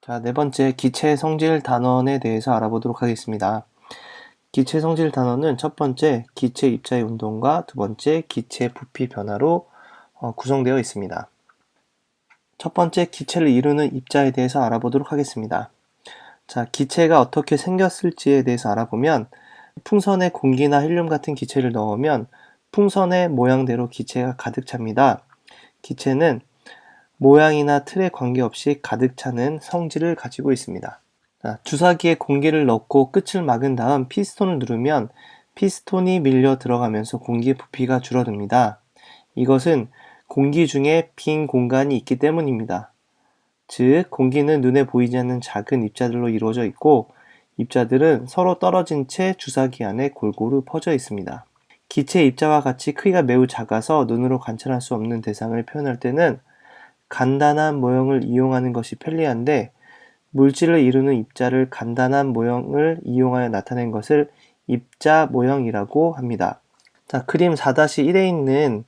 자, 네 번째 기체 성질 단원에 대해서 알아보도록 하겠습니다. 기체 성질 단원은 첫 번째 기체 입자의 운동과 두 번째 기체 부피 변화로 구성되어 있습니다. 첫 번째 기체를 이루는 입자에 대해서 알아보도록 하겠습니다. 자, 기체가 어떻게 생겼을지에 대해서 알아보면 풍선에 공기나 헬륨 같은 기체를 넣으면 풍선의 모양대로 기체가 가득 찹니다. 기체는 모양이나 틀에 관계없이 가득 차는 성질을 가지고 있습니다. 자, 주사기에 공기를 넣고 끝을 막은 다음 피스톤을 누르면 피스톤이 밀려 들어가면서 공기의 부피가 줄어듭니다. 이것은 공기 중에 빈 공간이 있기 때문입니다. 즉, 공기는 눈에 보이지 않는 작은 입자들로 이루어져 있고 입자들은 서로 떨어진 채 주사기 안에 골고루 퍼져 있습니다. 기체 입자와 같이 크기가 매우 작아서 눈으로 관찰할 수 없는 대상을 표현할 때는 간단한 모형을 이용하는 것이 편리한데 물질을 이루는 입자를 간단한 모형을 이용하여 나타낸 것을 입자 모형이라고 합니다. 자, 그림 4-1에 있는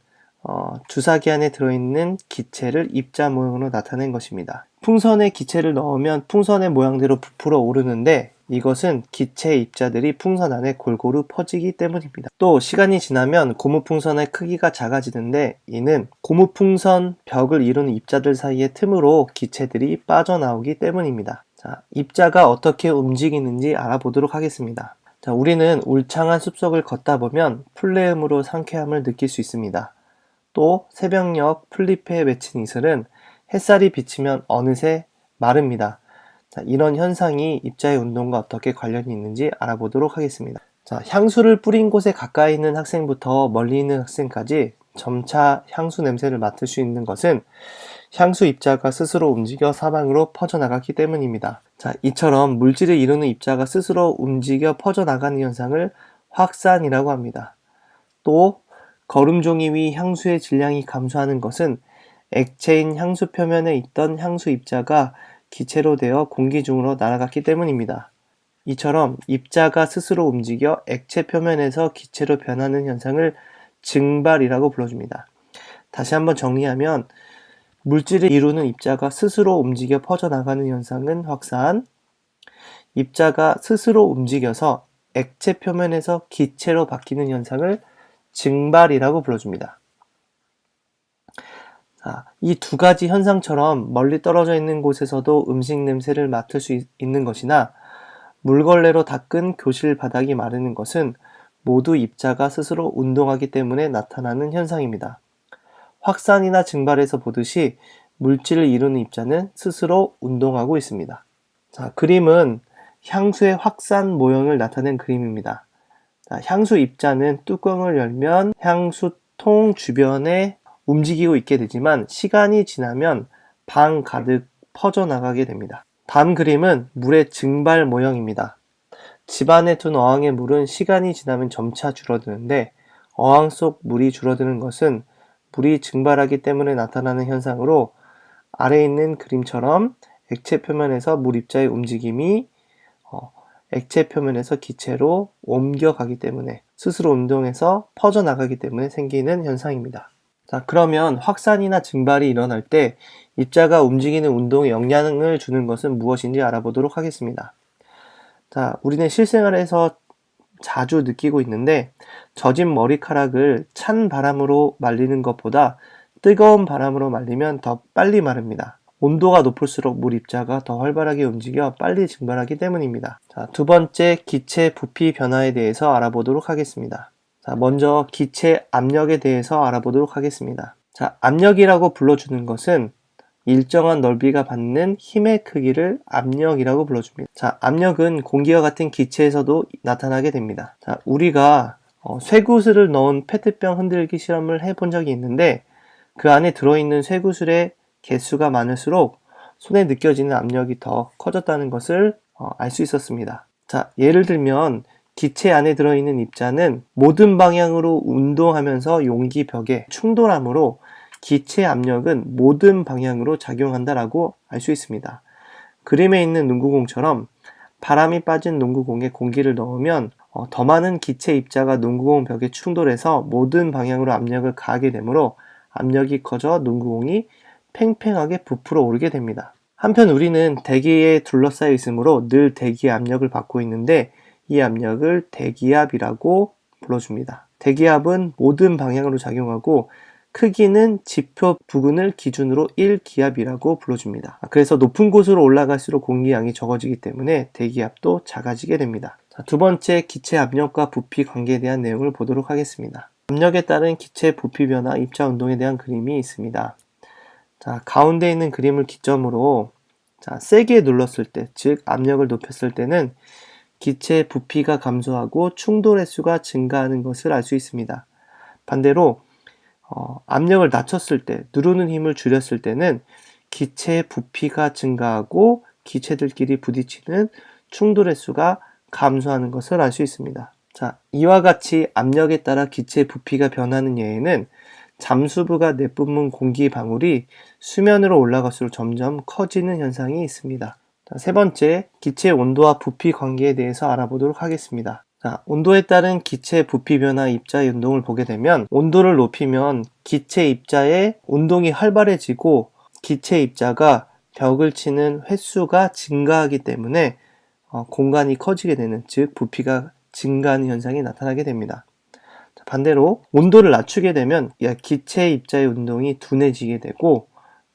주사기 안에 들어있는 기체를 입자 모형으로 나타낸 것입니다. 풍선에 기체를 넣으면 풍선의 모양대로 부풀어 오르는데 이것은 기체 입자들이 풍선 안에 골고루 퍼지기 때문입니다. 또 시간이 지나면 고무풍선의 크기가 작아지는데 이는 고무풍선 벽을 이루는 입자들 사이의 틈으로 기체들이 빠져나오기 때문입니다. 자, 입자가 어떻게 움직이는지 알아보도록 하겠습니다. 자, 우리는 울창한 숲속을 걷다 보면 풀네음으로 상쾌함을 느낄 수 있습니다. 또 새벽녘 풀잎에 맺힌 이슬은 햇살이 비치면 어느새 마릅니다. 자, 이런 현상이 입자의 운동과 어떻게 관련이 있는지 알아보도록 하겠습니다. 자, 향수를 뿌린 곳에 가까이 있는 학생부터 멀리 있는 학생까지 점차 향수 냄새를 맡을 수 있는 것은 향수 입자가 스스로 움직여 사방으로 퍼져나갔기 때문입니다. 자, 이처럼 물질을 이루는 입자가 스스로 움직여 퍼져나가는 현상을 확산이라고 합니다. 또 거름종이 위 향수의 질량이 감소하는 것은 액체인 향수 표면에 있던 향수 입자가 기체로 되어 공기 중으로 날아갔기 때문입니다. 이처럼 입자가 스스로 움직여 액체 표면에서 기체로 변하는 현상을 증발이라고 불러줍니다. 다시 한번 정리하면 물질을 이루는 입자가 스스로 움직여 퍼져나가는 현상은 확산, 입자가 스스로 움직여서 액체 표면에서 기체로 바뀌는 현상을 증발이라고 불러줍니다. 이 두 가지 현상처럼 멀리 떨어져 있는 곳에서도 음식 냄새를 맡을 수 있는 것이나 물걸레로 닦은 교실 바닥이 마르는 것은 모두 입자가 스스로 운동하기 때문에 나타나는 현상입니다. 확산이나 증발에서 보듯이 물질을 이루는 입자는 스스로 운동하고 있습니다. 자, 그림은 향수의 확산 모형을 나타낸 그림입니다. 자, 향수 입자는 뚜껑을 열면 향수통 주변에 움직이고 있게 되지만 시간이 지나면 방 가득 퍼져나가게 됩니다. 다음 그림은 물의 증발 모형입니다. 집안에 둔 어항의 물은 시간이 지나면 점차 줄어드는데 어항 속 물이 줄어드는 것은 물이 증발하기 때문에 나타나는 현상으로 아래에 있는 그림처럼 액체 표면에서 물 입자의 움직임이 액체 표면에서 기체로 옮겨가기 때문에 스스로 운동해서 퍼져나가기 때문에 생기는 현상입니다. 자, 그러면 확산이나 증발이 일어날 때 입자가 움직이는 운동에 영향을 주는 것은 무엇인지 알아보도록 하겠습니다. 자, 우리는 실생활에서 자주 느끼고 있는데 젖은 머리카락을 찬 바람으로 말리는 것보다 뜨거운 바람으로 말리면 더 빨리 마릅니다. 온도가 높을수록 물 입자가 더 활발하게 움직여 빨리 증발하기 때문입니다. 자, 두 번째 기체 부피 변화에 대해서 알아보도록 하겠습니다. 자, 먼저 기체 압력에 대해서 알아보도록 하겠습니다. 자, 압력이라고 불러주는 것은 일정한 넓이가 받는 힘의 크기를 압력이라고 불러줍니다. 자, 압력은 공기와 같은 기체에서도 나타나게 됩니다. 자, 우리가 쇠구슬을 넣은 페트병 흔들기 실험을 해본 적이 있는데 그 안에 들어있는 쇠구슬의 개수가 많을수록 손에 느껴지는 압력이 더 커졌다는 것을 알 수 있었습니다. 자, 예를 들면 기체 안에 들어있는 입자는 모든 방향으로 운동하면서 용기 벽에 충돌하므로 기체 압력은 모든 방향으로 작용한다라고 알 수 있습니다. 그림에 있는 농구공처럼 바람이 빠진 농구공에 공기를 넣으면 더 많은 기체 입자가 농구공 벽에 충돌해서 모든 방향으로 압력을 가하게 되므로 압력이 커져 농구공이 팽팽하게 부풀어 오르게 됩니다. 한편 우리는 대기에 둘러싸여 있으므로 늘 대기 압력을 받고 있는데 이 압력을 대기압이라고 불러줍니다. 대기압은 모든 방향으로 작용하고 크기는 지표 부근을 기준으로 1기압이라고 불러줍니다. 그래서 높은 곳으로 올라갈수록 공기양이 적어지기 때문에 대기압도 작아지게 됩니다. 자, 두 번째, 기체 압력과 부피 관계에 대한 내용을 보도록 하겠습니다. 압력에 따른 기체 부피 변화, 입자 운동에 대한 그림이 있습니다. 자, 가운데 있는 그림을 기점으로 세게 눌렀을 때, 즉 압력을 높였을 때는 기체 부피가 감소하고 충돌 횟수가 증가하는 것을 알 수 있습니다. 반대로 압력을 낮췄을 때, 누르는 힘을 줄였을 때는 기체 부피가 증가하고 기체들끼리 부딪히는 충돌 횟수가 감소하는 것을 알 수 있습니다. 자, 이와 같이 압력에 따라 기체 부피가 변하는 예에는 잠수부가 내뿜은 공기 방울이 수면으로 올라갈수록 점점 커지는 현상이 있습니다. 자, 세 번째, 기체 온도와 부피 관계에 대해서 알아보도록 하겠습니다. 자, 온도에 따른 기체 부피 변화 입자의 운동을 보게 되면 온도를 높이면 기체 입자의 운동이 활발해지고 기체 입자가 벽을 치는 횟수가 증가하기 때문에 공간이 커지게 되는, 즉 부피가 증가하는 현상이 나타나게 됩니다. 반대로 온도를 낮추게 되면 기체 입자의 운동이 둔해지게 되고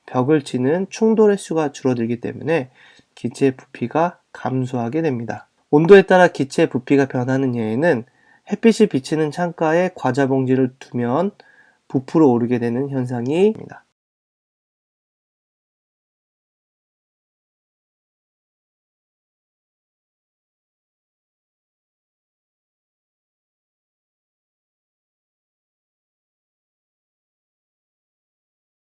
벽을 치는 충돌 횟수가 줄어들기 때문에 기체 부피가 감소하게 됩니다. 온도에 따라 기체 부피가 변하는 예에는 햇빛이 비치는 창가에 과자 봉지를 두면 부풀어 오르게 되는 현상이 있습니다.